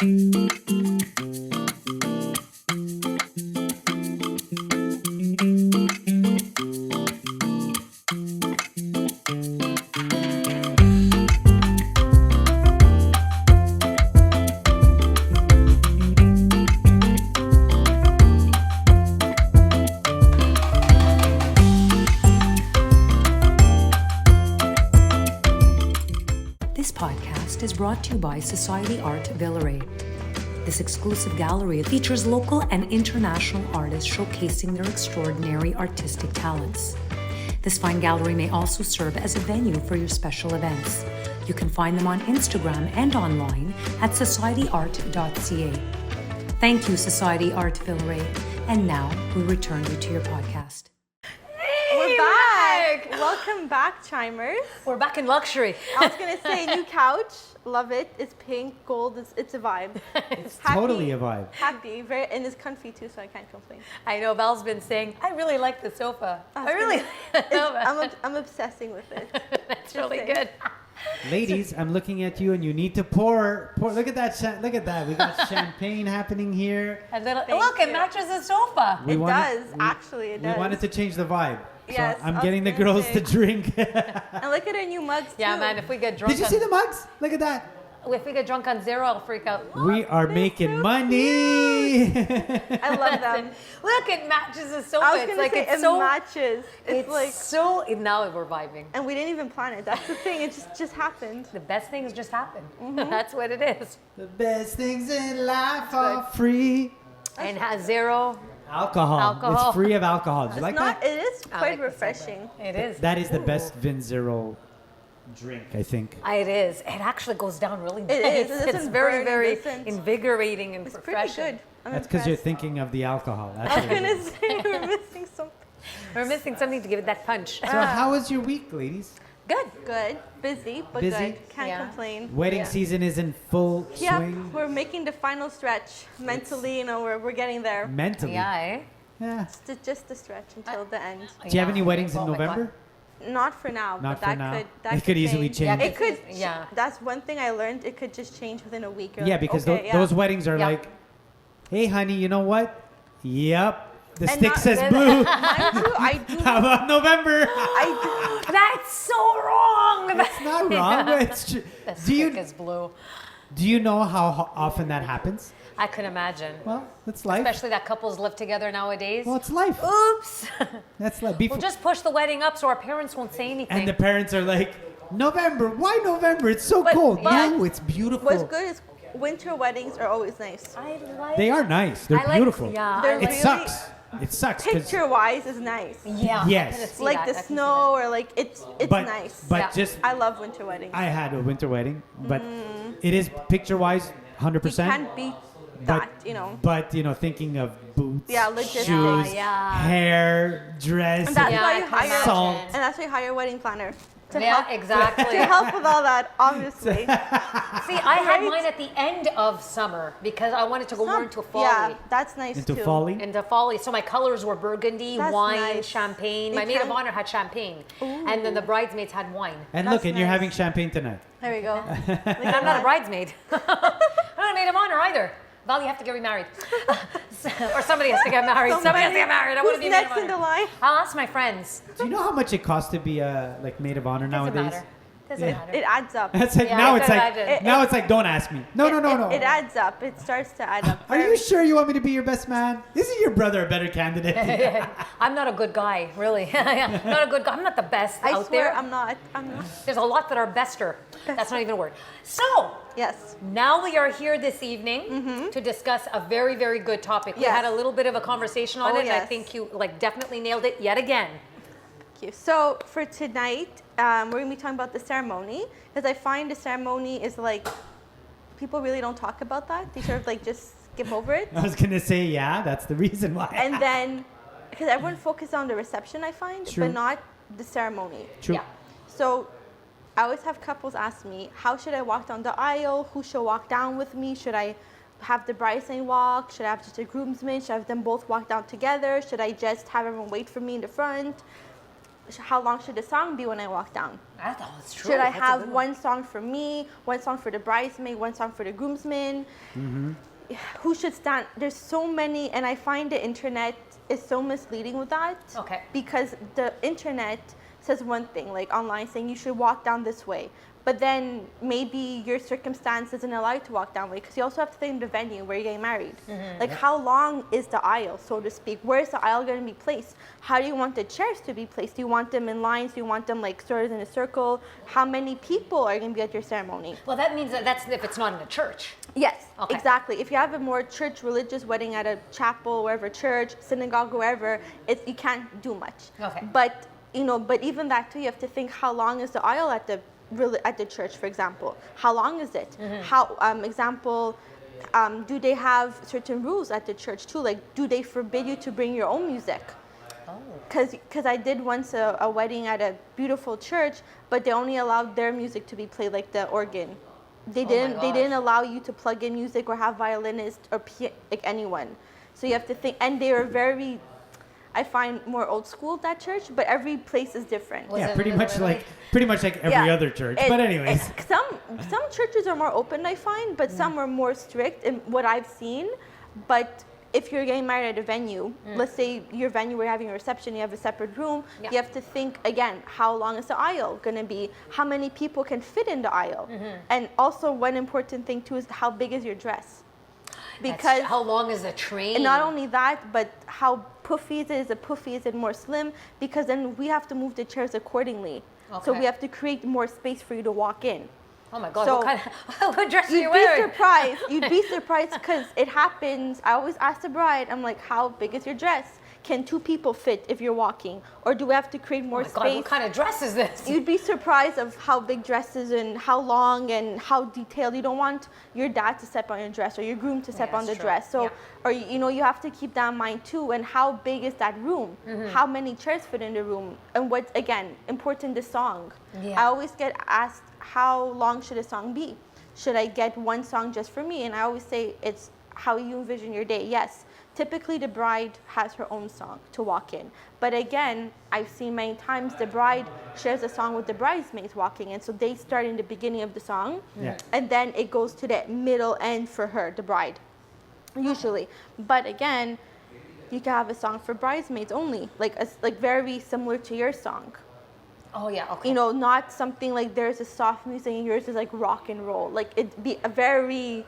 This podcast is brought to you by Society Art Villeray. This exclusive gallery features local and international artists showcasing their extraordinary artistic talents. This fine gallery may also serve as a venue for your special events. You can find them on Instagram and online at societyart.ca. Thank you, Society Art Villeray. And now we return you to your podcast. We're back! Welcome back, Chimers. We're back in luxury. I was going to say, new couch. Love it. It's pink, gold. It's a vibe. It's totally a vibe. Happy. And it's comfy too, so I can't complain. I know Val's been saying, I really like the sofa. I really I'm obsessing with it. That's really good. Ladies, I'm looking at you, and you need to pour. Look at that! Look at that! We got champagne happening here. And then, look, it matches the sofa. It does. It does. We wanted to change the vibe. Yes, so I'm getting the girls to drink. And look at our new mugs too. Yeah, man, if we get drunk. Did you see the mugs? Look at that. If we get drunk on zero, I'll freak out. We are making money. I love them. Look, it matches the sofa. I was going to say, it matches. It's like so. Now we're vibing. And we didn't even plan it. That's the thing. It just happened. The best things just happen. That's what it is. The best things in life are free. And has zero alcohol. It's free of alcohol. Do you like that? It is quite refreshing. It is. That is the best Vin Zero drink, I think. It is. It actually goes down really nice. It is. It's very, very invigorating and refreshing. Pretty good. That's because you're thinking of the alcohol. That's I was going to say we're missing something. We're missing something to give it that punch. So how was your week, ladies? Good. Busy, but good. Can't complain. Wedding season is in full swing. We're making the final stretch. Mentally, we're getting there. Mentally? Yeah, Yeah. Just the stretch until the end. Do you have any weddings in November? Not for now, Not but for now. that could easily change. It could. That's one thing I learned. It could just change within a week. Because those weddings are like, hey, honey, you know what? Yep. The stick says blue. I do. How about November? I do. That's so wrong. That's not wrong. It's true. The stick is blue. Do you know how often that happens? I can imagine. Well, that's life. Especially that couples live together nowadays. Well, it's life. Oops. That's life. We'll just push the wedding up so our parents won't say anything. And the parents are like, November? Why November? It's so cold. No, it's beautiful. What's good is winter weddings are always nice. They are nice. They're beautiful. Yeah. Sucks. It sucks. Picture-wise is nice. Yeah. Yes. Like the snow or like it's nice. But I love winter weddings. I had a winter wedding, but it is picture-wise 100%. You can't beat that, But thinking of boots, logistics. shoes, hair, dress, And that's why you hire salt. And that's why you hire a wedding planner. Exactly. To help with all that, obviously. See, I had mine at the end of summer because I wanted to go more into folly. Yeah, that's nice into too. Into folly. So my colors were burgundy, That's wine, nice. champagne. My maid of honor had champagne. And then the bridesmaids had wine. And That's you're nice. having champagne tonight. There we go. And I'm not a bridesmaid. I'm not a maid of honor either. Val, you have to get remarried. Or somebody has to get married. Somebody has to get married. I want to be a maid of next in the honor. line? I'll ask my friends. Do you know how much it costs to be a maid of honor nowadays? Doesn't matter. It adds up. It's like now it's like don't ask me. No. It adds up. It starts to add up. Are you sure you want me to be your best man? Isn't your brother a better candidate? I'm not a good guy, really. Not a good guy. I'm not the best I out swear there. I'm not. There's a lot that are bester. That's not even a word. So, Yes. now we are here this evening to discuss a very, very good topic. We had a little bit of a conversation on it, and I think you definitely nailed it yet again. Thank you. So for tonight, we're going to be talking about the ceremony, because I find the ceremony is people really don't talk about that. They sort of just skip over it. I was gonna say that's the reason why. And then, because everyone focuses on the reception, I find, but not the ceremony. True. Yeah. So I always have couples ask me, how should I walk down the aisle? Who should walk down with me? Should I have the bridesmaid walk? Should I have just a groomsman? Should I have them both walk down together? Should I just have everyone wait for me in the front? how long should the song be when I walk down? That's true. Should I That's a have good one song for me, one song for the bridesmaid, one song for the groomsmen? Who should stand? There's so many, and I find the internet is so misleading with that. Okay. Because the internet says one thing, like online, saying you should walk down this way. But then maybe your circumstance doesn't allow you to walk down way, because you also have to think the venue where you're getting married. Like, how long is the aisle, so to speak? Where is the aisle going to be placed? How do you want the chairs to be placed? Do you want them in lines? Do you want them like sort of in a circle? How many people are going to be at your ceremony? Well, that means that's if it's not in a church. Yes, Okay. exactly. If you have a more church religious wedding at a chapel, wherever, church, synagogue, wherever, you can't do much. Okay. But but even that too, you have to think, how long is the aisle at the church, for example? How long is it? How do they have certain rules at the church too? Like, do they forbid you to bring your own music? Because I did once a wedding at a beautiful church, but they only allowed their music to be played, like the organ. They didn't allow you to plug in music or have violinists or like anyone. So you have to think, and they were very, I find, more old school at that church, but every place is different. Yeah, pretty much like every other church. But anyways, some churches are more open, I find, but some are more strict in what I've seen. But if you're getting married at a venue, let's say your venue, we're having a reception, you have a separate room, you have to think, again, how long is the aisle going to be? How many people can fit in the aisle? And also, one important thing too is, how big is your dress? Because how long is the train? and not only that, but how puffy is it? Is it puffy? Is it more slim? Because then we have to move the chairs accordingly. So Okay. we have to create more space for you to walk in. Oh my God! So- what kind of what dress are you You'd be wearing? surprised. You'd be surprised, because it happens. I always ask the bride, I'm like, how big is your dress? Can 2 people fit if you're walking? Or do we have to create more Oh my God! space? What kind of dress is this? You'd be surprised of how big dresses and how long and how detailed. You don't want your dad to step on your dress or your groom to step on the that's true. dress. So, Yeah. or you have to keep that in mind too. And how big is that room? How many chairs fit in the room? And what's, again, important, the song. Yeah. I always get asked, how long should a song be? Should I get one song just for me? And I always say, it's how you envision your day. Yes. Typically, the bride has her own song to walk in. But again, I've seen many times the bride shares a song with the bridesmaids walking in. So they start in the beginning of the song, and then it goes to the middle end for her, the bride, usually. But again, you can have a song for bridesmaids only, like very similar to your song. Oh yeah. Okay. Not something like there's a soft music and yours is like rock and roll. Like, it'd be a very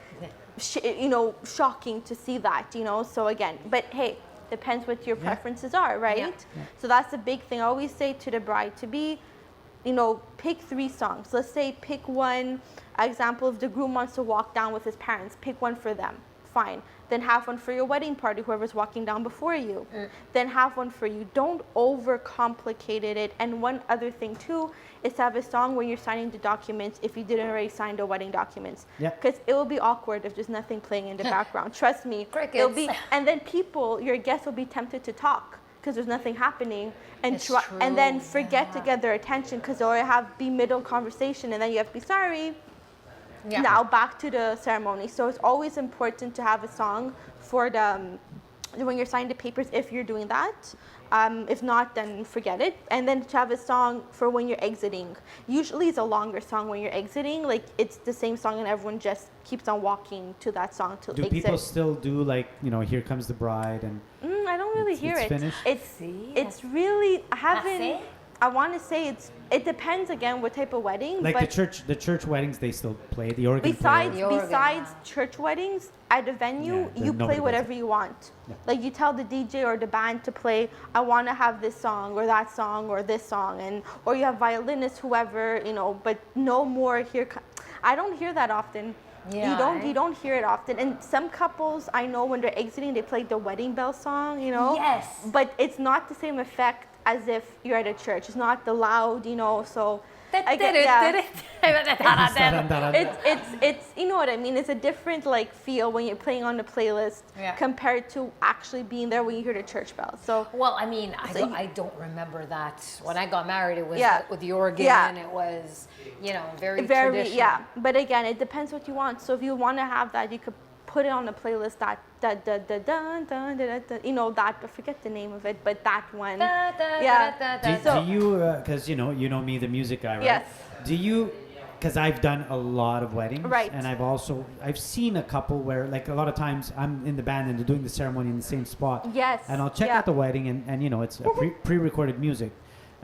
shocking to see that, So again, but hey, depends what your preferences are, right? Yeah. So that's the big thing. I always say to the bride to be, pick 3 songs. Let's say pick one example, if the groom wants to walk down with his parents, pick one for them. Fine. Then have one for your wedding party, whoever's walking down before you. Then have one for you. Don't overcomplicate it. And one other thing too is to have a song when you're signing the documents, if you didn't already sign the wedding documents. Because it will be awkward if there's nothing playing in the background. Trust me. Crickets. And then your guests will be tempted to talk because there's nothing happening, and It's and then true, forget to get their attention, because they'll be middle conversation, and then you have to be sorry. Yeah. Now back to the ceremony. So it's always important to have a song for when you're signing the papers, if you're doing that. If not, then forget it. And then to have a song for when you're exiting. Usually it's a longer song when you're exiting. Like, it's the same song and everyone just keeps on walking to that song to do exit. people still do like, Here Comes the Bride and I don't really hear it's it. finished? It's really, I haven't. Assez? I want to say it depends again what type of wedding. like but the church weddings, they still play the organ. besides player. The organ, besides church weddings at a venue, Yeah, you nobody play does whatever it. you want. Yeah. Like, you tell the DJ or the band to play, I want to have this song or that song or this song, or you have violinists, whoever, but no more here. I don't hear that often. Yeah, You don't hear it often. And some couples, I know, when they're exiting, they play the wedding bell song, Yes. But it's not the same effect as if you're at a church. It's not the loud, so I get, it's you know what I mean. It's a different feel when you're playing on the playlist compared to actually being there when you hear the church bells. So Well, I mean, I don't remember that. When I got married, it was with the organ. Yeah. It was, very traditional. yeah. But again, it depends what you want. So if you want to have that, you could put it on a playlist that you know that I forget the name of it, but that one. Do you because you know me, the music guy, right? Yes. Do you? Because I've done a lot of weddings, right? And I've seen a couple where like a lot of times I'm in the band and they're doing the ceremony in the same spot. Yes. And I'll check out the wedding and you know it's a pre-recorded music,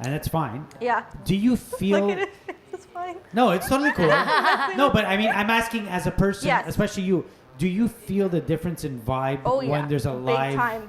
and it's fine. Yeah. Do you feel? Look at it. It's fine. No, it's totally cool. No, but I mean, I'm asking as a person, especially you. Do you feel the difference in vibe when there's a live? Big time.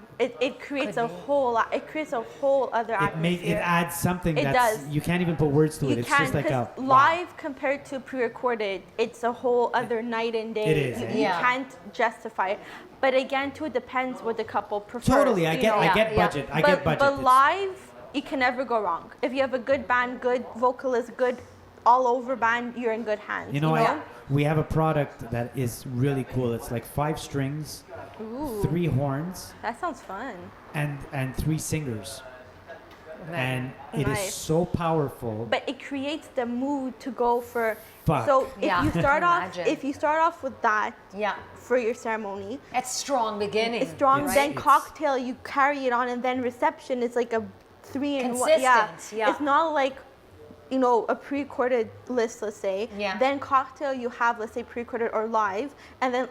It creates a whole other atmosphere. It adds something it does. You can't even put words to it. It's just like a live compared to pre-recorded. It's a whole other night and day. It is. You can't justify it. But again, too, it depends what the couple prefers. Totally, I get budget. I get budget. But live, you can never go wrong. If you have a good band, good vocalist, good all over band, you're in good hands. You know? We have a product that is really cool. It's like 5 strings, 3 horns. That sounds fun. And 3 singers. Nice. And it is so powerful. But it creates the mood to go for. Fuck. So if you start off with that for your ceremony. It's strong beginning. It's strong. Right? Then cocktail, you carry it on, and then reception is like a 3 in 1. Yeah. It's not like, you know, a pre-recorded list, let's say. Yeah. Then cocktail, you have, let's say, pre-recorded or live, and then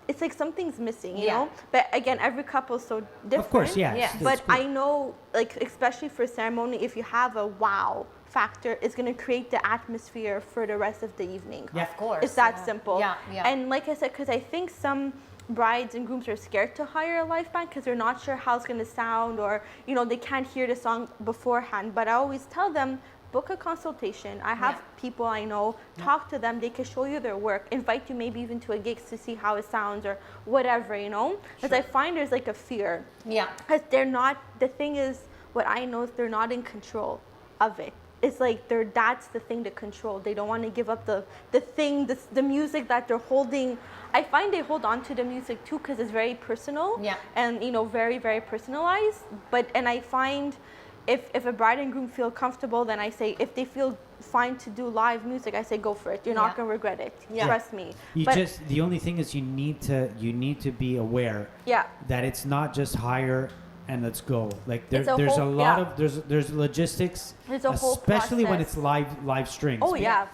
it's like something's missing, you know? But again, every couple is so different. Of course, But cool. I know, like, especially for ceremony, if you have a wow factor, it's going to create the atmosphere for the rest of the evening. Yeah, of course. It's that simple. Yeah. And like I said, because I think some brides and grooms are scared to hire a live band because they're not sure how it's going to sound, or, you know, they can't hear the song beforehand. But I always tell them, book a consultation. I have people I know, talk to them. They can show you their work, invite you maybe even to a gig to see how it sounds or whatever, you know? Because I find there's like a fear. Yeah. Because they're not, the thing is, what I know is they're not in control of it. It's like that's the thing to control. They don't want to give up the music that they're holding. I find they hold on to the music too because it's very personal. Yeah. And, you know, very, very personalized. And I find if a bride and groom feel comfortable, then I say, if they feel fine to do live music, I say go for it. You're not going to regret it. Trust me. The only thing is you need to be aware that it's not just hire and let's go. Like there's a lot of there's logistics, there's a whole especially process. when it's live strings. Oh yeah.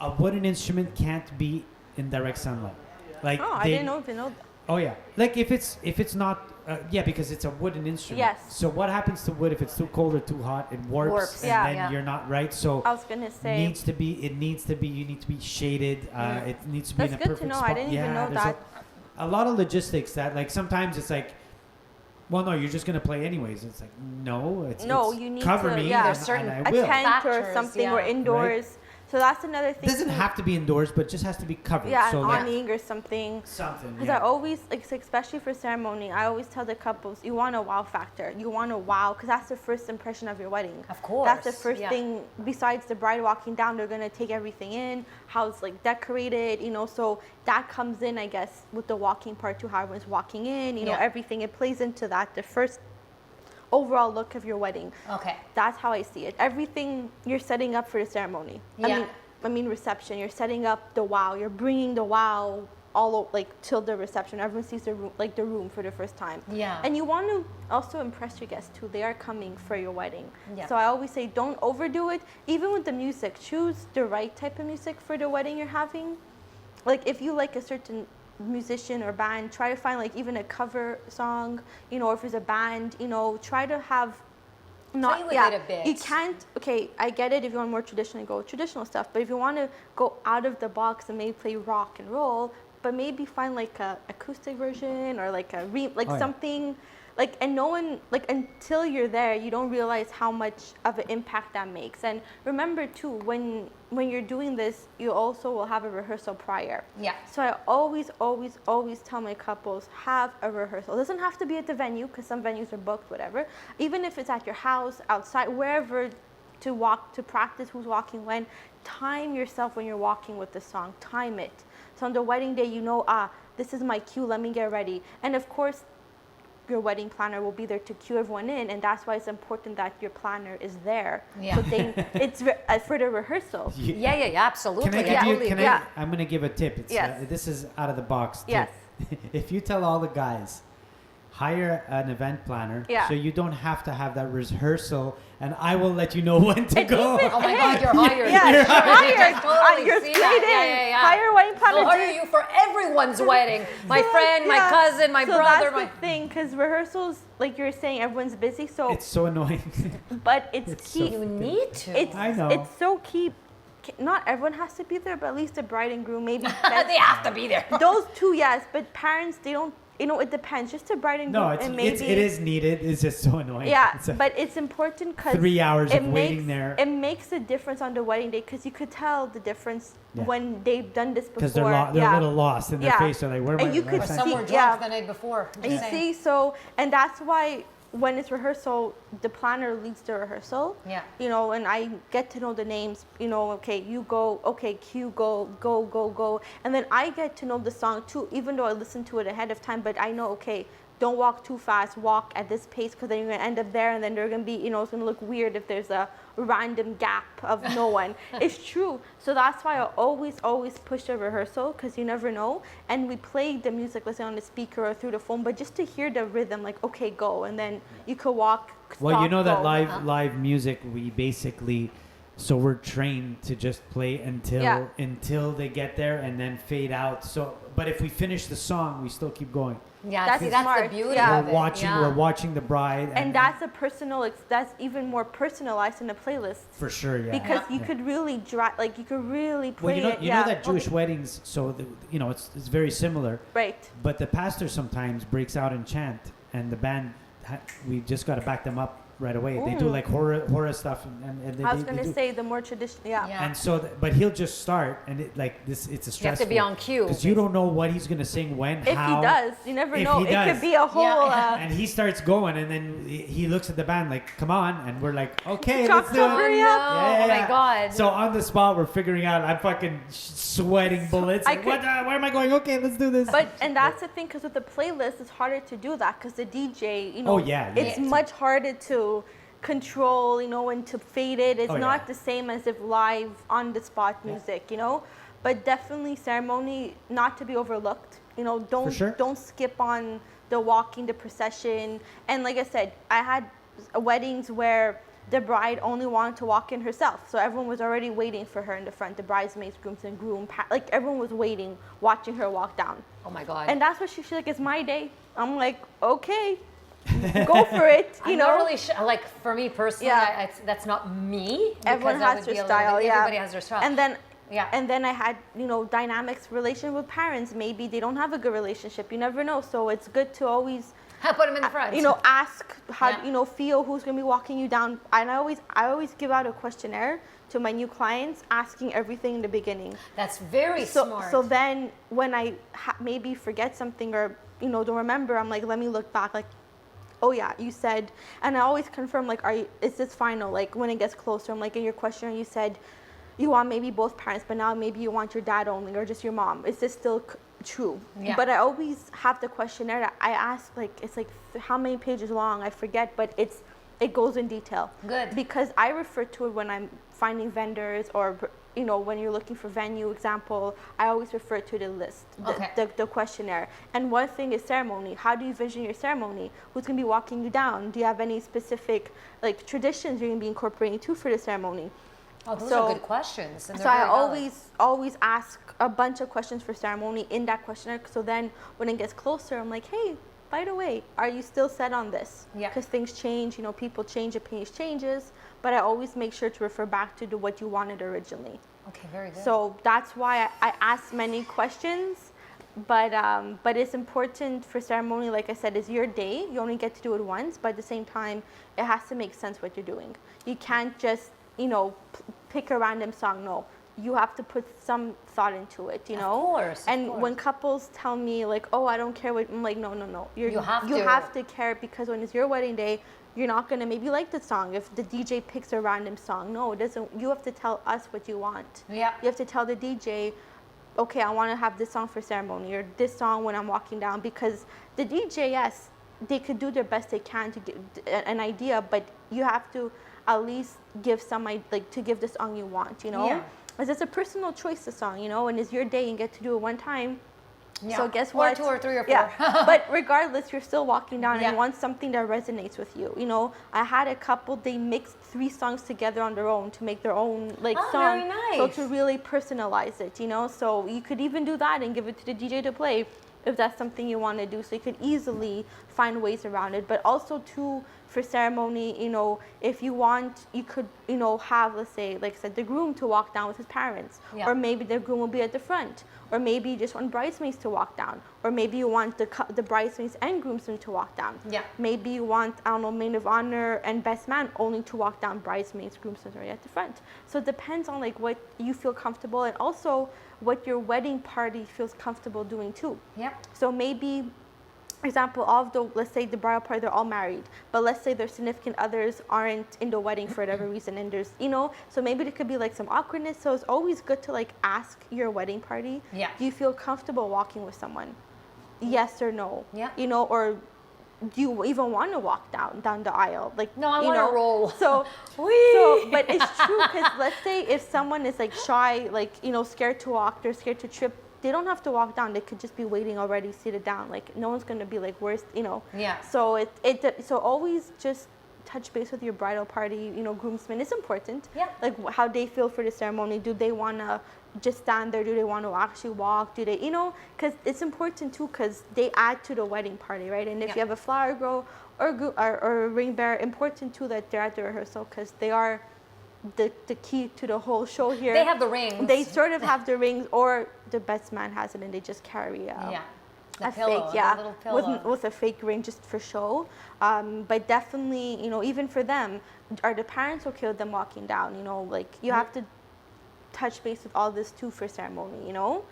A wooden instrument can't be in direct sunlight. Like I didn't even know that. Oh yeah. Like if it's not because it's a wooden instrument. Yes. So what happens to wood if it's too cold or too hot? It warps and then you're not right. So I was gonna say you need to be shaded. It needs to be in a perfect spot. That's good to know. I didn't even know that. A lot of logistics that like sometimes it's like, well, no, you're just gonna play anyways. It's like you need cover to me. there's certain a tent or something or indoors. Right? So that's another thing. It doesn't have to be indoors, but it just has to be covered. Yeah, so an awning or something. Because I always, especially for ceremony, I always tell the couples, you want a wow factor. You want a wow, because that's the first impression of your wedding. Of course. That's the first thing, besides the bride walking down, they're going to take everything in, how it's like decorated, you know, so that comes in, I guess, with the walking part too, how everyone's walking in, you know, everything, it plays into that, the first overall look of your wedding. Okay. That's how I see it. Everything you're setting up for the ceremony. Yeah. I mean reception. You're setting up the wow. You're bringing the wow all till the reception. Everyone sees the room for the first time. Yeah. And you want to also impress your guests too. They are coming for your wedding. Yeah. So I always say don't overdo it. Even with the music, choose the right type of music for the wedding you're having. Like if you like a certain musician or band, try to find even a cover song, you know, or if there's a band, you know, try to have not play with it a bit. You can't, okay, I get it if you want more traditional, go with traditional stuff, but if you want to go out of the box and maybe play rock and roll, but maybe find a acoustic version or something and no one, until you're there, you don't realize how much of an impact that makes. And remember too, when you're doing this, you also will have a rehearsal prior. Yeah. So I always tell my couples, have a rehearsal. It doesn't have to be at the venue, because some venues are booked, whatever. Even if it's at your house, outside, wherever, to practice who's walking when, time yourself when you're walking with the song, time it. So on the wedding day, you know, this is my cue, let me get ready. And of course, your wedding planner will be there to cue everyone in, and that's why it's important that your planner is there. Yeah. So it's for the rehearsal. Yeah, absolutely. I'm going to give a tip. It's, this is out of the box tip. Yes. if you tell all the guys, hire an event planner, so you don't have to have that rehearsal, and I will let you know when to go. Oh my God, you're hired. Yeah, you're hired. Totally You're see straight that. in. Yeah. Hire a wedding planner. We'll hire you for everyone's wedding. My friend, my cousin, my brother. That's the thing, because rehearsals, like you're saying, everyone's busy. So it's so annoying. But it's key. You need to. I know. It's so key. Not everyone has to be there, but at least the bride and groom, maybe. They have to be there. Those two, yes, but parents, they don't. It depends. Just the bride and groom. No, and it is needed. It's just so annoying. Yeah, but it's important because 3 hours of waiting there. It makes a difference on the wedding day because you could tell the difference when they've done this before. Because they're a little lost in their face. They're like, where am I? You could see, some were drunk the night before. You see, so, and that's why when it's rehearsal, the planner leads the rehearsal. Yeah. And I get to know the names. Okay, you go. Okay, Q, go. And then I get to know the song too, even though I listened to it ahead of time. But I know, okay, don't walk too fast. Walk at this pace because then you're gonna end up there, and then they're gonna be, it's gonna look weird if there's a random gap of no one. It's true. So that's why I always push the rehearsal because you never know. And we play the music, let's say on the speaker or through the phone, but just to hear the rhythm, like, okay, go, and then you could walk. Well, stop, that go. live music, we basically, so we're trained to just play until they get there and then fade out. So, but if we finish the song, we still keep going. Yeah, that's the beauty of it. We're watching the bride, and that's a personal. That's even more personalized in the playlist. For sure, yeah. Because you could really you could really play well, it. You know that Jewish weddings, so it's very similar. Right. But the pastor sometimes breaks out in chant, and the band, we just got to back them up right away. They do like horror stuff, and I was gonna say the more traditional, And so, but he'll just start, and it's a stressful. You have to be on cue because you don't know what he's gonna sing when. If how. He does, you never know. It could be a whole. And he starts going, and then he looks at the band like, "Come on!" And we're like, "Okay, let's do it." Oh my God! So on the spot, we're figuring out. I'm fucking sweating bullets. Where am I going? Okay, let's do this. And that's the thing, because with the playlist, it's harder to do that because the DJ, it's much harder to control, and to fade it. It's not the same as if live on the spot music, But definitely ceremony, not to be overlooked. Don't skip on the walking, the procession. And like I said, I had weddings where the bride only wanted to walk in herself. So everyone was already waiting for her in the front. The bridesmaids, grooms and groom, like everyone was waiting, watching her walk down. Oh my God. And that's what she's like, it's my day. I'm like, okay. Go for it, I'm not really like for me personally. That's not me. Everyone has their style. Everybody has their style. And then I had dynamics relation with parents. Maybe they don't have a good relationship. You never know. So it's good to always put them in the front. Ask how feel who's gonna be walking you down. And I always give out a questionnaire to my new clients, asking everything in the beginning. That's very smart. So then when I maybe forget something or don't remember, I'm like, let me look back. Like, oh yeah, you said, and I always confirm, like, is this final? Like when it gets closer, I'm like, in your questionnaire you said you want maybe both parents, but now maybe you want your dad only or just your mom. Is this still true? Yeah. But I always have the questionnaire that I ask, like, it's like how many pages long, I forget, but it goes in detail. Good. Because I refer to it when I'm finding vendors or when you're looking for venue example, I always refer to the list, the questionnaire. And one thing is ceremony. How do you vision your ceremony? Who's going to be walking you down? Do you have any specific traditions you're going to be incorporating too for the ceremony? Oh, those are good questions. So I always ask a bunch of questions for ceremony in that questionnaire. So then when it gets closer, I'm like, hey, by the way, are you still set on this? Yeah. Because things change, people change, opinions changes. But I always make sure to refer back to what you wanted originally. Okay, very good. So that's why I ask many questions. But it's important for ceremony, like I said, is your day. You only get to do it once, but at the same time, it has to make sense what you're doing. You can't just, pick a random song. No, you have to put some thought into it, Of course. When couples tell me like, oh, I don't care what, I'm like, no. You have to care, because when it's your wedding day, you're not gonna maybe like the song if the DJ picks a random song. No, it doesn't. You have to tell us what you want. Yeah. You have to tell the DJ, okay, I want to have this song for ceremony or this song when I'm walking down, because the DJ, yes, they could do their best they can to get an idea, but you have to at least give to give the song you want, Yeah. Because it's a personal choice, the song, and it's your day and get to do it one time. Yeah. So guess what? Or 2 or 3 or 4. Yeah. But regardless, you're still walking down and you want something that resonates with you. You know, I had a couple, they mixed 3 songs together on their own to make their own song. Very nice. So to really personalize it, you know. So you could even do that and give it to the DJ to play if that's something you want to do. So you could easily find ways around it. But also too, for ceremony, you know, if you want, you could, you know, have, let's say, like I said, the groom to walk down with his parents. Yeah. Or maybe the groom will be at the front. Or maybe you just want bridesmaids to walk down. Or maybe you want the bridesmaids and groomsmen to walk down. Yeah. Maybe you want, I don't know, maid of honor and best man only to walk down, bridesmaids, groomsmen right at the front. So it depends on like what you feel comfortable and also what your wedding party feels comfortable doing too. Yeah. So maybe, for example, let's say the bridal party, they're all married, but let's say their significant others aren't in the wedding for whatever reason, and there's, you know, so maybe there could be like some awkwardness. So it's always good to like ask your wedding party, do you feel comfortable walking with someone? Yes or no? Yeah. You know, or do you even want to walk down the aisle? Like, no, I want to roll. So, but it's true, because let's say if someone is like shy, like, you know, scared to walk, they're scared to trip, they don't have to walk down. They could just be waiting already, seated down. Like, no one's going to be like worse, you know. Yeah. So so always just touch base with your bridal party, you know, groomsmen. It's important. Yeah. Like how they feel for the ceremony. Do they want to just stand there? Do they want to actually walk? Do they, you know, because it's important too, because they add to the wedding party, right? And if you have a flower girl or a ring bearer, important too that they're at the rehearsal, because they are the key to the whole show here. They have the rings. They sort of have the rings, or the best man has it, and they just carry a pillow, fake, with a fake ring just for show. But definitely, you know, even for them, are the parents okay with them walking down? You know, like you have to touch base with all this too for ceremony, you know.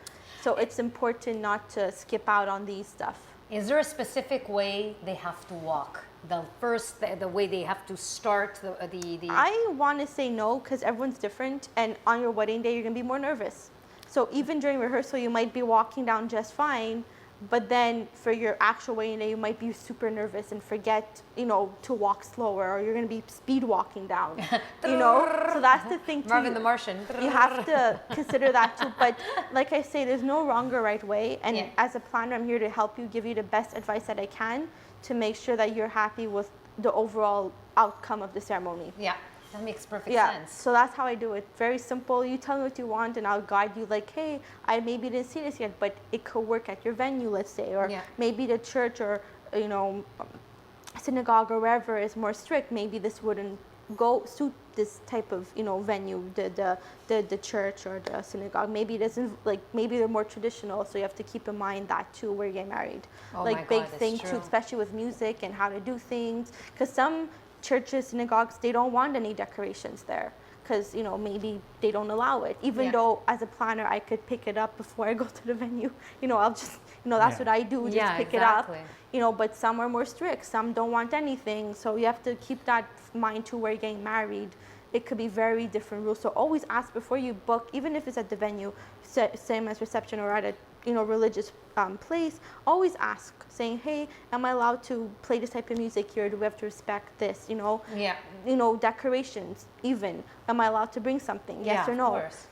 So it's important not to skip out on these stuff. Is there a specific way they have to walk? The way they have to start the I want to say no, because everyone's different, and on your wedding day you're gonna be more nervous. So even during rehearsal you might be walking down just fine, but then for your actual wedding day you might be super nervous and forget, you know, to walk slower, or you're gonna be speed walking down. You know, so that's the thing too. Marvin the Martian. You have to consider that too. But like I say, there's no wrong or right way, and as a planner I'm here to help you, give you the best advice that I can to make sure that you're happy with the overall outcome of the ceremony. Yeah, that makes perfect sense. So that's how I do it. Very simple. You tell me what you want and I'll guide you, like, hey, I maybe didn't see this yet, but it could work at your venue, let's say, or maybe the church or, you know, synagogue or wherever is more strict. Maybe this wouldn't suit this type of, you know, venue, the church or the synagogue. Maybe it doesn't, like, maybe they're more traditional, so you have to keep in mind that too where you get married. Oh like, my God, big thing too, especially with music and how to do things, because some churches, synagogues, they don't want any decorations there, because, you know, maybe they don't allow it, even though as a planner I could pick it up before I go to the venue. You know, I'll just, you know, that's what I do, just pick it up, you know. But some are more strict, some don't want anything, so you have to keep that in mind too where you're getting married. It could be very different rules, so always ask before you book, even if it's at the venue, same as reception or at a, you know, religious place. Always ask, saying, hey, am I allowed to play this type of music here? Do we have to respect this? You know, you know, decorations. Even, am I allowed to bring something? Yes or no? Of course.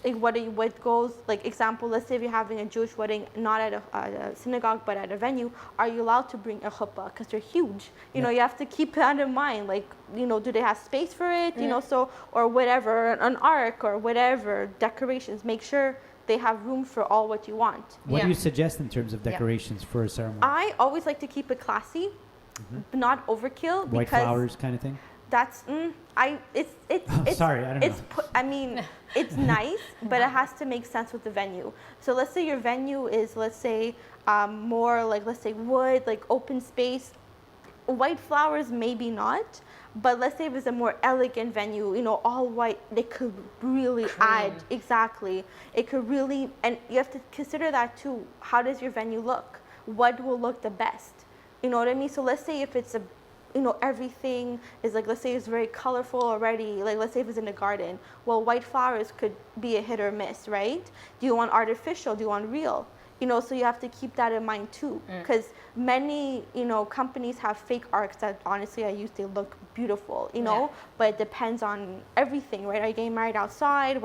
Like what goes, like, example, let's say if you're having a Jewish wedding, not at a synagogue but at a venue, are you allowed to bring a chuppah? Because they're huge. You know, you have to keep that in mind. Like, you know, do they have space for it? You know, so, or whatever, an ark or whatever, decorations. Make sure they have room for all what you want. What do you suggest in terms of decorations for a ceremony? I always like to keep it classy, not overkill. White flowers kind of thing? That's it's sorry, I don't know. I mean, it's nice, but it has to make sense with the venue. So let's say your venue is, let's say, more like, let's say, wood, like open space. White flowers, maybe not, but let's say if it's a more elegant venue, you know, all white, they could really add, exactly. It could really, and you have to consider that too. How does your venue look? What will look the best? You know what I mean? So let's say if it's a, you know, everything is like, let's say it's very colorful already, like let's say if it's in a garden, well, white flowers could be a hit or miss, right? Do you want artificial? Do you want real? So you have to keep that in mind too, because many, companies have fake arcs that honestly I use, they look beautiful, but it depends on everything, right? Are you getting married outside?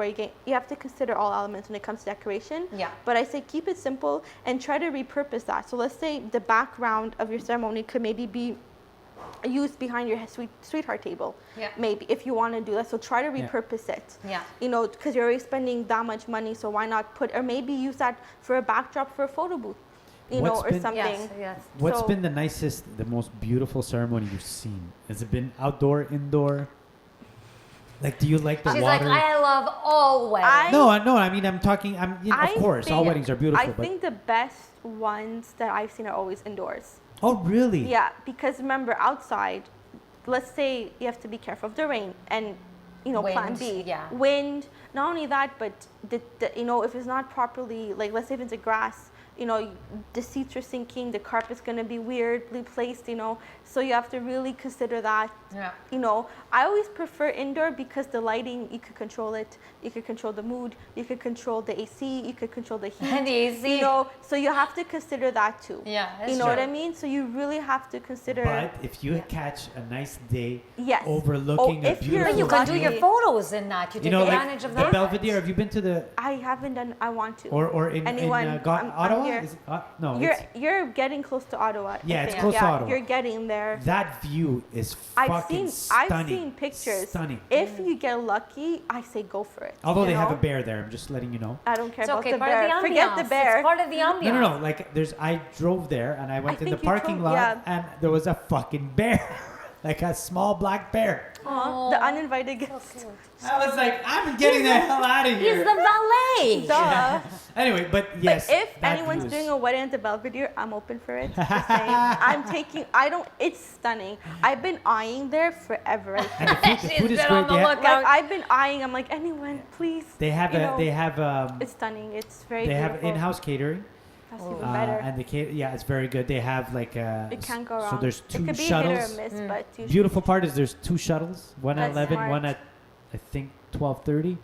You have to consider all elements when it comes to decoration. Yeah. But I say keep it simple and try to repurpose that. So let's say the background of your ceremony could maybe be used behind your sweetheart table, maybe, if you want to do that. So try to repurpose it, because you're already spending that much money, so why not or maybe use that for a backdrop for a photo booth, or something. Yes. What's been the nicest, the most beautiful ceremony you've seen? Has it been outdoor, indoor? Like, do you like the She's water? like, I love all weddings. No, I mean, I'm talking, of course, all weddings are beautiful. I think the best ones that I've seen are always indoors. Oh, really? Yeah, because remember, outside, let's say you have to be careful of the rain and, Wind, plan B. Wind, not only that, but, if it's not properly, like, let's say if it's a grass, the seats are sinking, the carpet's going to be weirdly placed, so you have to really consider that. Yeah. I always prefer indoor because the lighting, you could control it, you could control the mood, you could control the AC, you could control the heat. And the AC. So you have to consider that too. Yeah, that's You know true. what I mean? So you really have to consider. But if you catch a nice day Yes. overlooking a if you're beautiful You can do lucky. your photos in that. You take advantage of the that. Belvedere. Have you been to the I haven't done. I want to. or in Anyone? I'm Ottawa? here. Is it, no, You're getting close to Ottawa. Yeah, I it's think. close to Ottawa. You're getting there. that view is fucking I've stunning. seen pictures. Stunning. If you get lucky, I say go for it. Although you they have a know? bear there, I'm just letting you know. I don't care It's about okay, the part bear. of the ambiance. Forget the bear. It's part of the ambiance. No. Like I drove there and I went in the think you parking drove- lot yeah. and there was a fucking bear, like a small black bear. Aw, the uninvited guest. I was like, I'm getting the hell out of here. He's the valet. Duh. Anyway, but yes. But if that anyone's view is- doing a wedding at the Belvedere, I'm open for it. Just saying. It's stunning. I've been eyeing there forever. I think. and the food She's is been great. on the They have- lookout. Like, I've been eyeing. I'm like, anyone, please. They have It's stunning. It's very they have beautiful. in-house catering. That's even better. And it's very good. They have like It can't go wrong. So there's two it could be shuttles. hit or miss, but usually. Beautiful part is there's two shuttles. One at That's 11, smart. one at I think 12:30.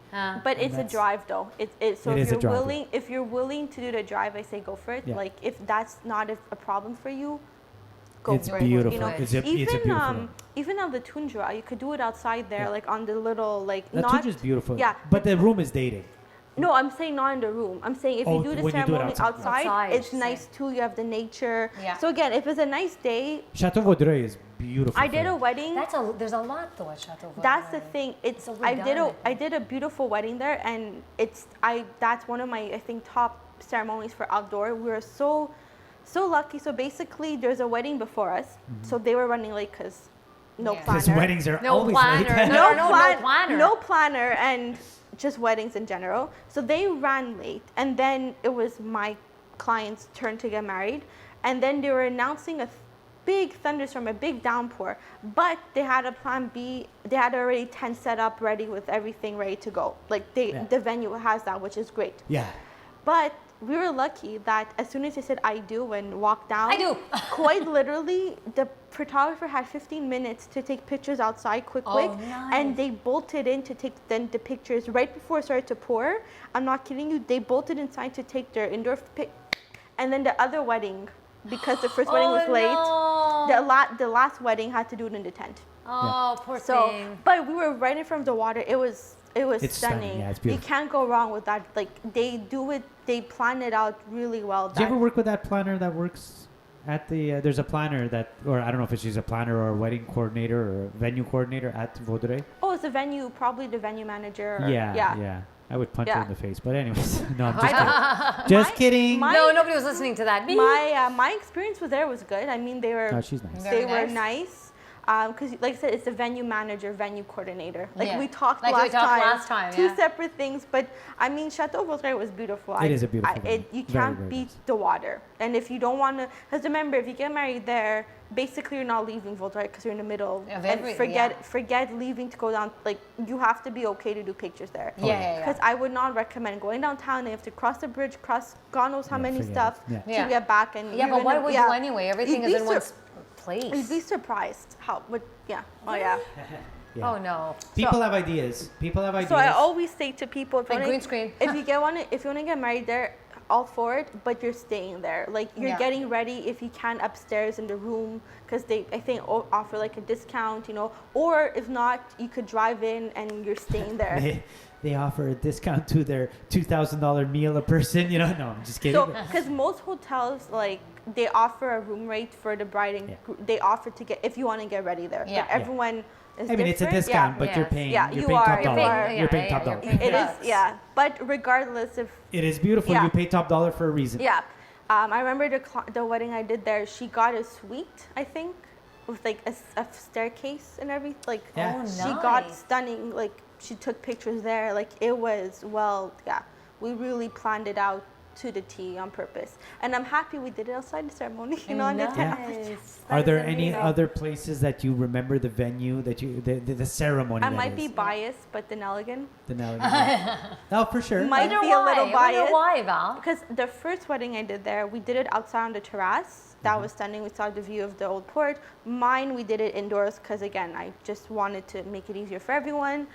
But it's a that's- drive though. So It is if a you're drive, yeah. willing, if you're willing to do the drive, I say go for it. Yeah. Like if that's not a problem for you, go It's for beautiful. it. You know, It's a beautiful. even on the tundra, you could do it outside there, Yeah. like on the little like The not. Tundra's beautiful. Yeah, But the room is dated. No, I'm saying not in the room. I'm saying if you do the when you do it ceremony outside. Outside, it's she's nice too. You have the nature. Yeah. So again, if it's a nice day, Chateau Vaudreuil is beautiful. I did a thing. wedding. There's a lot though at Chateau Vaudreuil. That's the thing. It's So I redone, did a beautiful wedding there, and that's one of my I think top ceremonies for outdoor. We were so lucky. So basically, there's a wedding before us. So they were running late because no Yeah. planner. Because weddings are No always planner. late. No planner. No planner, and just weddings in general. So they ran late, and then it was my client's turn to get married, and then they were announcing a big thunderstorm, a big downpour, but they had a plan B. They had already tent set up, ready with everything ready to go. Like the venue has that, which is great. Yeah. But we were lucky that as soon as they said "I do" and walked down, I do. quite literally, the photographer had 15 minutes to take pictures outside, quick, nice. and they bolted in to take the pictures right before it started to pour. I'm not kidding you. They bolted inside to take their indoor pic, and then the other wedding, because the first wedding was late, no. the last wedding had to do it in the tent. Oh, poor So, thing. but we were right in front of the water. It was It's stunning. stunning. Yeah, it's You beautiful. can't go wrong with that. Like they do it, they plan it out really well. Do you ever work with that planner that works at the? There's a planner that, or I don't know if she's a planner or a wedding coordinator or a venue coordinator at Vaudreuil. Oh, it's the venue, probably the venue manager. Or, Yeah. I would punch her Yeah. in the face, but anyways, no, I'm just kidding. Just kidding. my- Nobody was listening to that. My experience with there was good. I mean, they were No, she's nice. Very they were nice. nice. Because, like I said, it's the venue manager, venue coordinator. Like Yeah. we talked Like we last talked time. last time, Two yeah. separate things, but I mean, Chateau Vaudreuil was beautiful. It is a beautiful venue. You Very, can't very beat nice. the water. And if you don't want to, because remember, if you get married there, basically you're not leaving Vaudreuil because you're in the middle. Of and everything, forget leaving to go down. Like you have to be okay to do pictures there. Yeah. Because I would not recommend going downtown. You have to cross the bridge, cross God knows how Yeah, many forget stuff it. Yeah. to get back. And Yeah, you're but why gonna- would yeah. you anyway? Everything You'd is be in one You'd place. be surprised how. But yeah. Oh yeah. Yeah. Oh no. People have ideas. People have ideas. So I always say to people, if Like you green wanna, screen. if you want to get married there, all for it, but you're staying there. Like you're getting ready if you can upstairs in the room, because they, I think, offer like a discount, you know, or if not, you could drive in and you're staying there. They offer a discount to their $2,000 meal a person, you know? No, I'm just kidding. So, because most hotels, like, they offer a room rate for the bride and they offer to get, if you want to get ready there. Yeah. But everyone is I mean, it's a discount, but you're paying, Yeah, you're you paying are. top dollar. You're paying top dollar. It is, yeah. But regardless if... It is beautiful. You pay top dollar for a reason. Yeah. I remember the wedding I did there, she got a suite, I think, with like a staircase and everything. Like, she got stunning, like, she took pictures there. Like, it was, we really planned it out to the T on purpose. And I'm happy we did it outside the ceremony, you know, on the 10th. Are there any other places that you remember the venue, that you, the ceremony? I might be biased, but the Nelligan. The Nelligan. Oh, for sure. Might be a little biased. Why, Val? Because the first wedding I did there, we did it outside on the terrace. That was stunning. We saw the view of the old port. Mine, we did it indoors because, again, I just wanted to make it easier for everyone.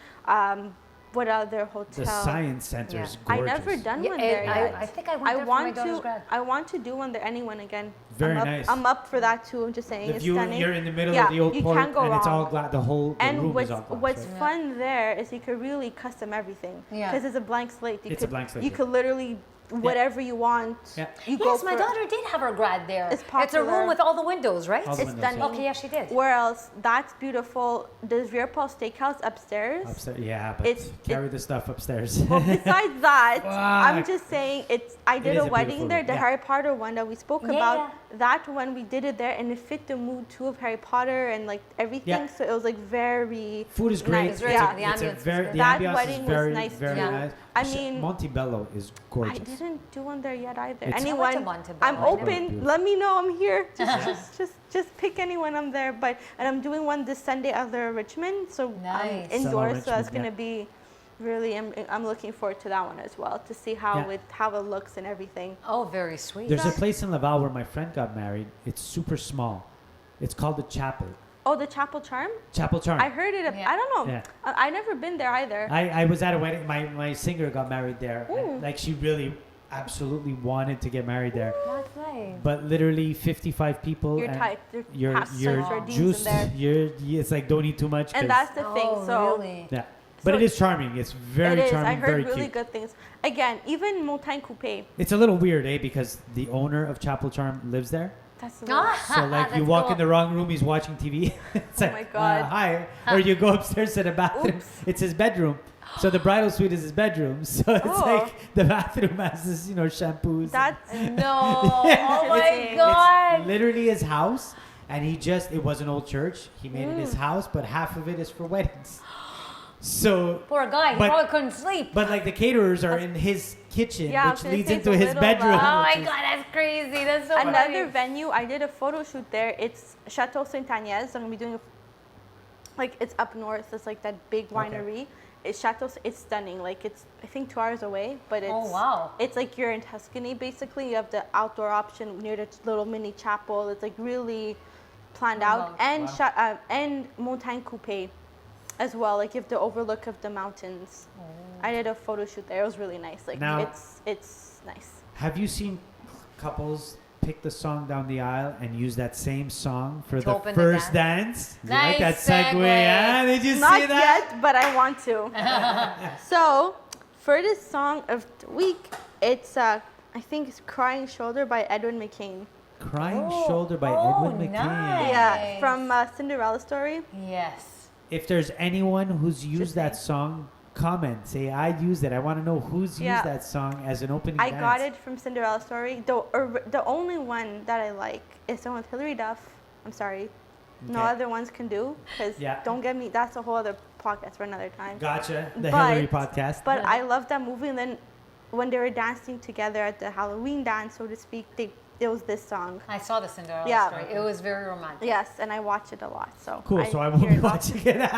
What other hotel? The Science Center is gorgeous. I never done one there yet. I think I went there for my daughter's grad. I want to do one there. Anyone again? Very nice. I'm up for that too. I'm just saying, The it's view, stunning. you're in the middle of the old port, can't go and it's wrong. all glass. The whole room is all glass. What's fun there is you could really custom everything because it's a blank slate. A blank slate. You could literally whatever you want. Yeah. Yes, my daughter did have her grad there. It's popular. It's a room with all the windows, right? All the It's windows, stunning. Okay, yeah, she did. Where else? That's beautiful. The Virpal Steakhouse upstairs. Upstairs, yeah, but carry the stuff upstairs. Well, besides that, Fuck. I'm just saying I did a wedding there, the Harry Potter one that we spoke about. That one we did it there, and it fit the mood too of Harry Potter and like everything. Yeah. So it was like very. Food is great. Nice. The ambience. The that ambiance wedding is very, was nice very too. nice. I mean, Montebello is gorgeous. I didn't do one there yet either. It's Anyone? I'm open. Let me know. I'm here. Just pick anyone. I'm there. And I'm doing one this Sunday other Richmond. So nice. Indoors. So it's gonna be really. I'm looking forward to that one as well to see how it looks and everything. Oh, very sweet. There's a place in Laval where my friend got married. It's super small. It's called the Chapel. Oh, the Chapel Charm? Chapel Charm. I heard it. I don't know. Yeah. I never been there either. I was at a wedding. My singer got married there. And, like, she really absolutely wanted to get married there. That's nice. But literally 55 people. You're tight. You're juiced. It's like don't eat too much. And that's the thing. So really? Yeah. But it is charming. It's very charming. I heard really cute. good things. Again, even Montagne Coupé. It's a little weird, because the owner of Chapel Charm lives there. That's so like you walk in the wrong room, he's watching TV. It's like, my God. Hi. Or you go upstairs to the bathroom. Oops. It's his bedroom. So the bridal suite is his bedroom. So it's like the bathroom has this, shampoos. That's no. Oh my God. It's literally his house. And it was an old church. He made it his house, but half of it is for weddings. So poor guy, he probably couldn't sleep. But like the caterers are in his kitchen, which leads into his little, bedroom. Oh my God, that's crazy. That's so Another venue, I did a photo shoot there. It's Chateau Saint Agnès. I'm gonna be doing it's up north. It's like that big winery. Okay. It's Chateau. It's stunning. Like it's I think 2 hours away, but it's it's like you're in Tuscany basically. You have the outdoor option near the little mini chapel. It's like really planned out. And and Montagne Coupé as well, like you have the overlook of the mountains. I did a photo shoot there. It was really nice. Like now, it's nice. Have you seen couples pick the song down the aisle and use that same song for the first dance? Nice. You like that segue? Huh? Did you see that? Not yet, but I want to. So for this song of the week, it's I think it's "Crying Shoulder" by Edwin McCain. Crying Shoulder by Edwin McCain. Nice. Yeah, from Cinderella Story. Yes. If there's anyone who's used that song, comment. Say, I used it. I want to know who's used that song as an opening dance. I got it from Cinderella Story. The only one that I like is the one with Hilary Duff. I'm sorry. Okay. No other ones can do. Because don't get me, that's a whole other podcast for another time. Gotcha. The Hilary podcast. But I love that movie. And then when they were dancing together at the Halloween dance, so to speak, it was this song. I saw the Cinderella Story. It was very romantic. Yes, and I watch it a lot. So cool. So I won't be watching it.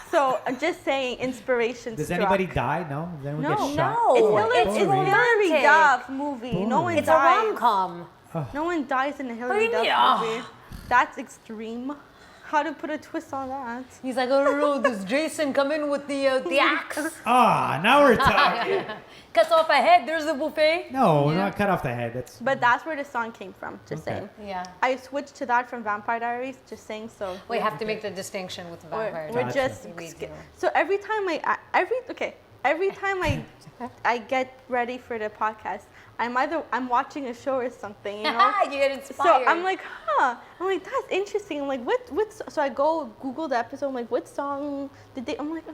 So I'm just saying, inspiration. Does anybody die? No. Does anyone get shot? No. It's a Hilary Duff movie. Boring. No one dies. It's a rom-com. No one dies in a Hilary Duff movie. That's extreme. how to put a twist on that. He's like, I don't know, does Jason come in with the axe? Now we're talking. Cuts off a head, there's the buffet. No, not cut off the head. But that's where the song came from, just saying. Yeah. I switched to that from Vampire Diaries, just saying, so. We have to make the distinction with Vampire We're Diaries. just, so every time I get ready for the podcast, I'm watching a show or something, you know. You get inspired. So I'm like, that's interesting. I'm like, so I go Google the episode. I'm like, what song did they? I'm like,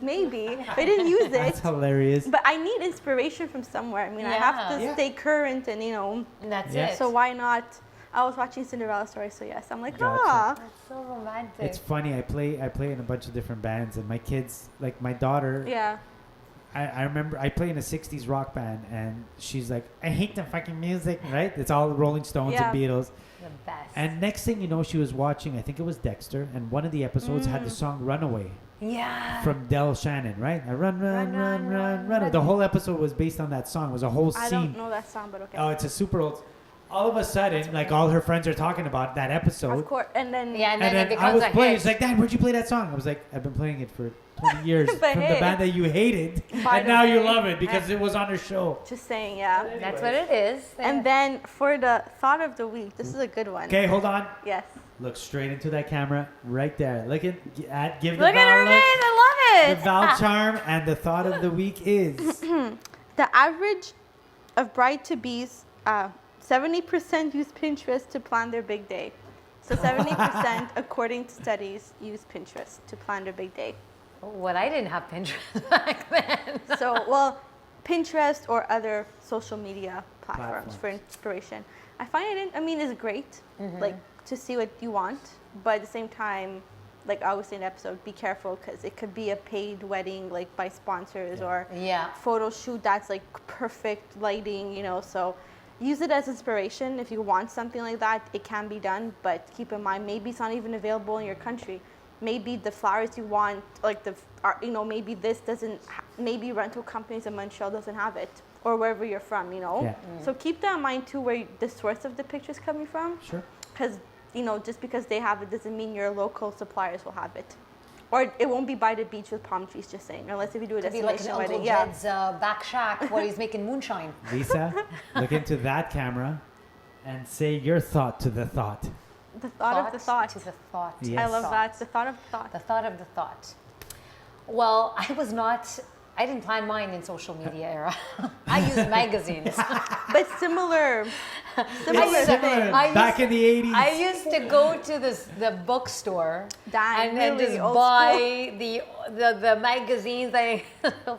maybe I didn't use it. That's hilarious. But I need inspiration from somewhere. I mean, I have to stay current, and And that's it. So why not? I was watching Cinderella Story, so yes, I'm like, Gotcha. That's so romantic. It's funny. I play in a bunch of different bands, and my kids, like my daughter. Yeah. I remember I play in a 60s rock band, and she's like, I hate the fucking music, right? It's all Rolling Stones and Beatles. The best. And next thing you know, she was watching, I think it was Dexter, and one of the episodes had the song Runaway. Yeah. From Del Shannon, right? Run. The whole episode was based on that song. It was a whole scene. I don't know that song, but okay. Oh, it's a super old. All of a sudden, like all her friends are talking about that episode. Of course, and then and then it becomes I was a playing. hit. She's like, Dad, where'd you play that song? I was like, I've been playing it for 20 years from But the band that you hated, and now you love it because it was on her show. Just saying, yeah. That's what it is. And then for the thought of the week, this is a good one. Okay, hold on. Yes. Look straight into that camera right there. Give the Look Val at her look. face. I love it. The Val charm, and the thought of the week is The average of bride-to-bees, 70% use Pinterest to plan their big day. So 70%, according to studies, use Pinterest to plan their big day. Well, I didn't have Pinterest back then. So, well, Pinterest or other social media platforms for inspiration. I find it, it's great, like, to see what you want, but at the same time, like I always say in the episode, be careful because it could be a paid wedding, like by sponsors or photo shoot that's like perfect lighting, so use it as inspiration. If you want something like that, it can be done, but keep in mind, maybe it's not even available in your country. Maybe the flowers you want, like maybe this doesn't, maybe rental companies in Montreal doesn't have it, or wherever you're from, So keep that in mind too, where the source of the picture is coming from. Sure. Because, just because they have it doesn't mean your local suppliers will have it. Or it won't be by the beach with palm trees, just saying, unless if you do a destination wedding. Like Uncle Jed's back shack where he's making moonshine. Lisa, look into that camera and say your thought to the thought. The thought of the thought. To the thought. Yes. I love that. The thought of the thought. The thought of the thought. Well, I didn't plan mine in social media era. I used magazines. But similar thing. Back in the 80s. I used to go to the bookstore and really just old buy the magazines I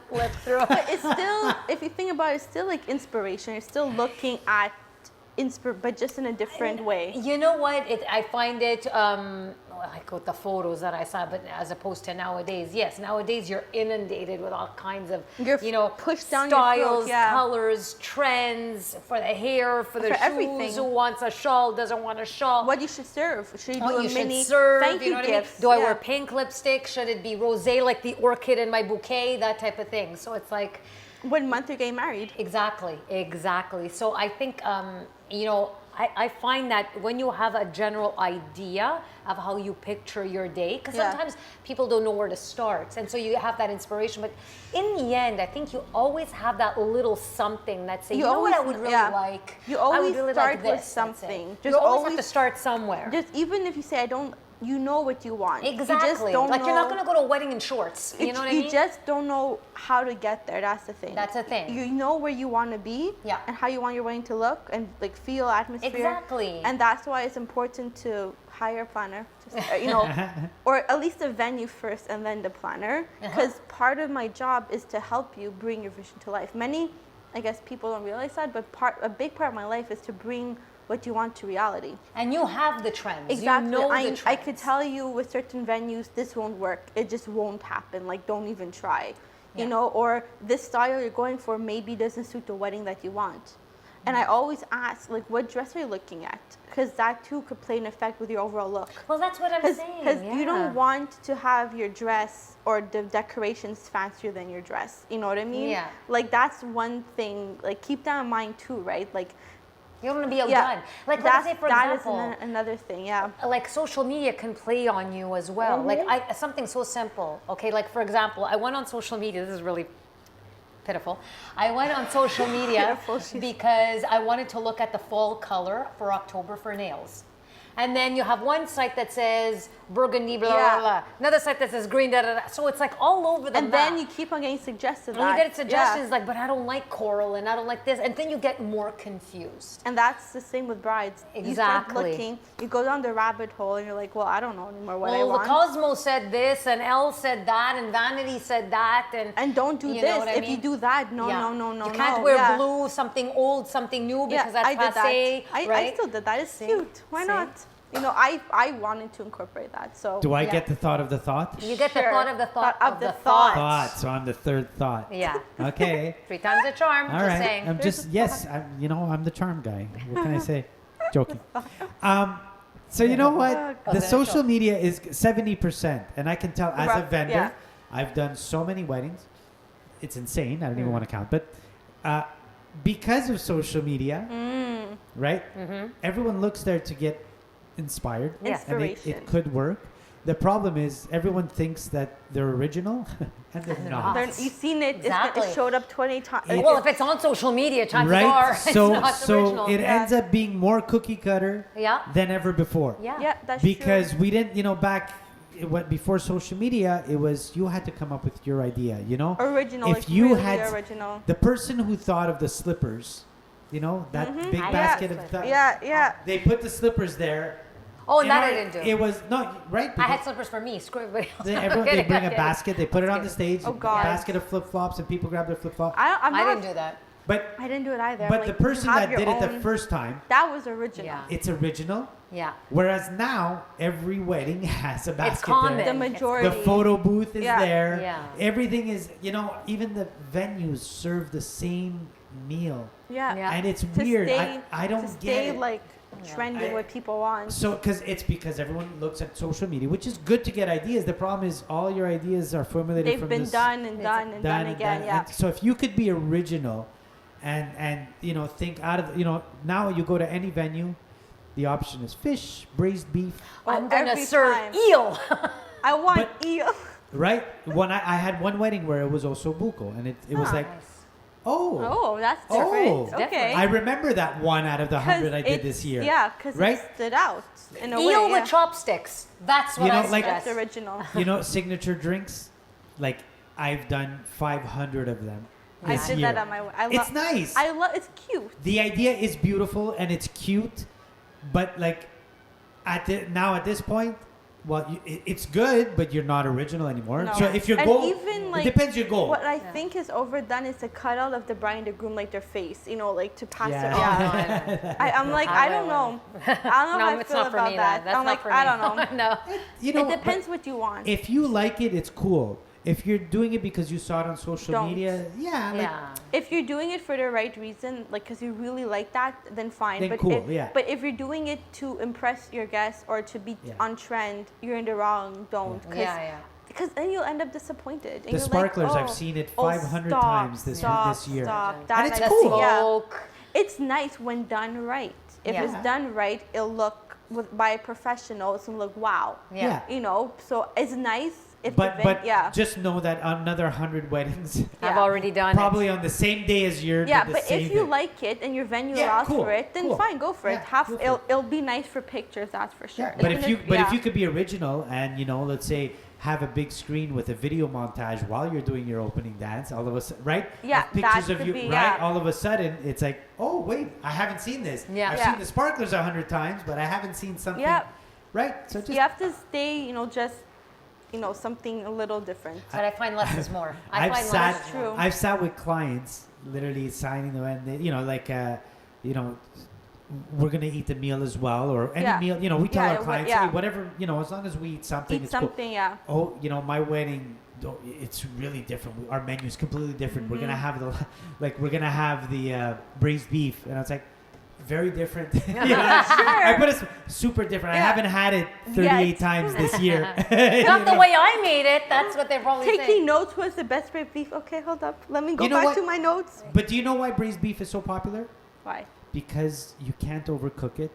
flip through. But it's still, if you think about it, it's still like inspiration. You're still looking at but just in a different way. You know what? I find it like with the photos that I saw, but as opposed to nowadays, yes, nowadays you're inundated with all kinds of pushed down styles, colors, trends for the hair, for the shoes. Everything. Who wants a shawl? Doesn't want a shawl? What you should serve? Should you do a mini thank you gift? I mean? Do I wear pink lipstick? Should it be rosé like the orchid in my bouquet? That type of thing. So it's like, what month you're getting married? Exactly. So I think, I find that when you have a general idea of how you picture your day, because sometimes people don't know where to start, and so you have that inspiration. But in the end, I think you always have that little something that says, you know what I would really like? You always really start like this, with something. You always have to start somewhere. Just even if you say, you know what you want. Exactly. You just don't like know. You're not going to go to a wedding in shorts. You know what I mean? You just don't know how to get there. That's the thing. That's the thing. You know where you want to be and how you want your wedding to look and like feel atmosphere. Exactly. And that's why it's important to hire a planner, or at least a venue first and then the planner. Because part of my job is to help you bring your vision to life. Many, I guess people don't realize that, but a big part of my life is to bring what you want to reality. And you have the trends. Exactly. You know the trends. I could tell you with certain venues, this won't work. It just won't happen. Like, don't even try. Or this style you're going for maybe doesn't suit the wedding that you want. And I always ask, like, what dress are you looking at? Because that too could play an effect with your overall look. Well, that's what I'm saying. Because you don't want to have your dress or the decorations fancier than your dress. You know what I mean? Yeah. Like, that's one thing. Like, keep that in mind too, right? Like, You don't want to be outdone. Like, let's say, for example, that is another thing, like, social media can play on you as well. Like, something so simple, okay? Like, for example, I went on social media. This is really pitiful. I went on social media because I wanted to look at the fall color for October for nails. And then you have one site that says burgundy, blah, blah, blah. Another site that says green, da, da, da. So it's like all over the map. And then you keep on getting suggested and you get suggestions like, but I don't like coral and I don't like this. And then you get more confused. And that's the same with brides. Exactly. You start looking, you go down the rabbit hole and you're like, well, I don't know anymore what I want. Well, the Cosmo said this and Elle said that and Vanity said that. And don't do this. If you do that, no. You can't wear blue, something old, something new because that's passé. I still did that. It's cute. Why not? You know, I wanted to incorporate that. So do I get the thought of the thought? You get the thought of the thought of the thought. Thought. So I'm the third thought. Yeah. Okay. 3 times the charm. All just right. saying. I'm just I'm the charm guy. What can I say? Joking. So you know what? The social media is 70%, and I can tell as a vendor, I've done so many weddings. It's insane. I don't even want to count, but because of social media, right? Everyone looks there to get inspired. Inspiration. And it could work. The problem is everyone thinks that they're original and they're not. You've seen it. Exactly. It showed up 20 times. Well, if it's on social media, chances are it's not original. So it ends up being more cookie cutter than ever before. Yeah, that's because true. we didn't, back before social media, it was you had to come up with your idea, Original. If you really had original. the person who thought of the slippers, that big basket of stuff. Yeah. They put the slippers there. Oh, and that I didn't do. It was not right. I had slippers for me. Screw everybody else. They bring a basket. They put it on the stage. Oh, God. A basket of flip flops, and people grab their flip flop. I didn't do that. But I didn't do it either. But the person that did it the first time, that was original. Yeah. It's original. Yeah. Whereas now every wedding has a basket. It's common. There. The majority. The photo booth is there. Yeah. Everything is. Even the venues serve the same meal. Yeah. And it's weird. I don't get it. Like trending what people want. So, because everyone looks at social media, which is good to get ideas. The problem is all your ideas are formulated They've been done again. Yeah. And so if you could be original, and think out of now you go to any venue, the option is fish, braised beef. I'm gonna serve eel. I want eel. Right. I had one wedding where it was also buco, and it was like. Nice. Oh, that's different. Okay. I remember that one out of the 100 I did this year. Yeah, because it stood out in a way. Eel with chopsticks. That's what I suggest. That's original. Signature drinks, like I've done 500 of them. I did that on my way. It's nice. It's cute. The idea is beautiful and it's cute, but like at this point, well, it's good, but you're not original anymore. No. So if your goal, it depends your goal. What I think is overdone is the cutout of the bride and the groom, like their face, like to pass it on. I'm like, I don't know. I don't know how I feel about that. I'm like, I don't know. No. It depends what you want. If you like it, it's cool. If you're doing it because you saw it on social media, if you're doing it for the right reason, like because you really like that, then fine. Then but cool, But if you're doing it to impress your guests or to be on trend, you're in the wrong. Don't. Because then you'll end up disappointed. And the sparklers, I've seen it 500 times this year. And it's cool. Yeah. It's nice when done right. If it's done right, it'll look by a professional. It's gonna look wow. Yeah. So it's nice. But just know that another 100 weddings I've already done probably on the same day as yours. Yeah, but if you like it and your venue allows for it, then fine, go for it. It'll be nice for pictures, that's for sure. But if you could be original and let's say have a big screen with a video montage while you're doing your opening dance, all of a sudden, right? Yeah, pictures of you, right? All of a sudden, it's like, oh wait, I haven't seen this. Yeah. I've seen the sparklers 100 times, but I haven't seen something. Yeah. Right. So just you have to stay, something a little different. But I find less is more. I've sat with clients literally signing them, and we're gonna eat the meal as well, or any meal. We tell our clients, hey, whatever, as long as we eat something, it's cool. Oh, my wedding, it's really different. Our menu is completely different. We're gonna have the braised beef, and it's like. Very different. Sure. I put it super different. I haven't had it 38 times this year. Not the way I made it. That's what they're probably saying. Taking notes was the best braised beef. Okay, hold up. Let me go back to my notes. But do you know why braised beef is so popular? Why? because you can't overcook it,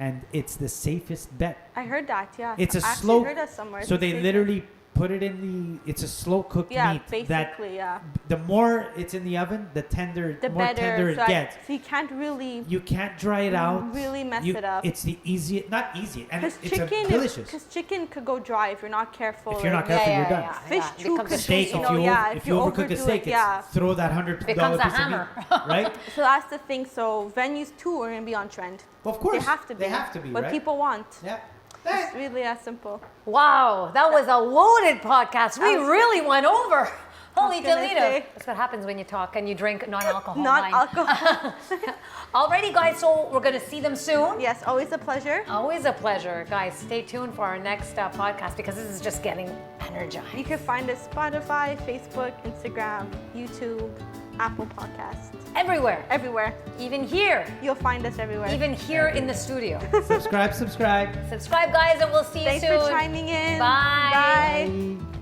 and it's the safest bet. I heard that, yeah. It's a I slow. heard that somewhere. So they literally put it in the. It's a slow cooked meat. Basically, The more it's in the oven, the more better, tender it gets. So you can't really. You can't dry it out. Really mess it up. It's the easiest, not easy, and it's chicken delicious. Because chicken could go dry if you're not careful. If you're not careful, you're done. Fish too could steak. If you overcook a steak, throw that $100 becomes a piece hammer. of meat, right? So that's the thing. So venues too are gonna be on trend. Well, of course, they have to be. They have to be. What right? people want. Yeah. It's really as simple. Wow, that was a loaded podcast. We really went over. Holy Toledo. That's what happens when you talk and you drink non-alcohol wine. Non-alcohol. Alrighty, guys, so we're going to see them soon. Yes, always a pleasure. Always a pleasure. Guys, stay tuned for our next podcast because this is just getting energized. You can find us Spotify, Facebook, Instagram, YouTube, Apple Podcasts. Everywhere. Everywhere. Even here. You'll find us everywhere. Even here in the studio. Subscribe. Subscribe, guys, and we'll see you soon. Thanks for chiming in. Bye. Bye.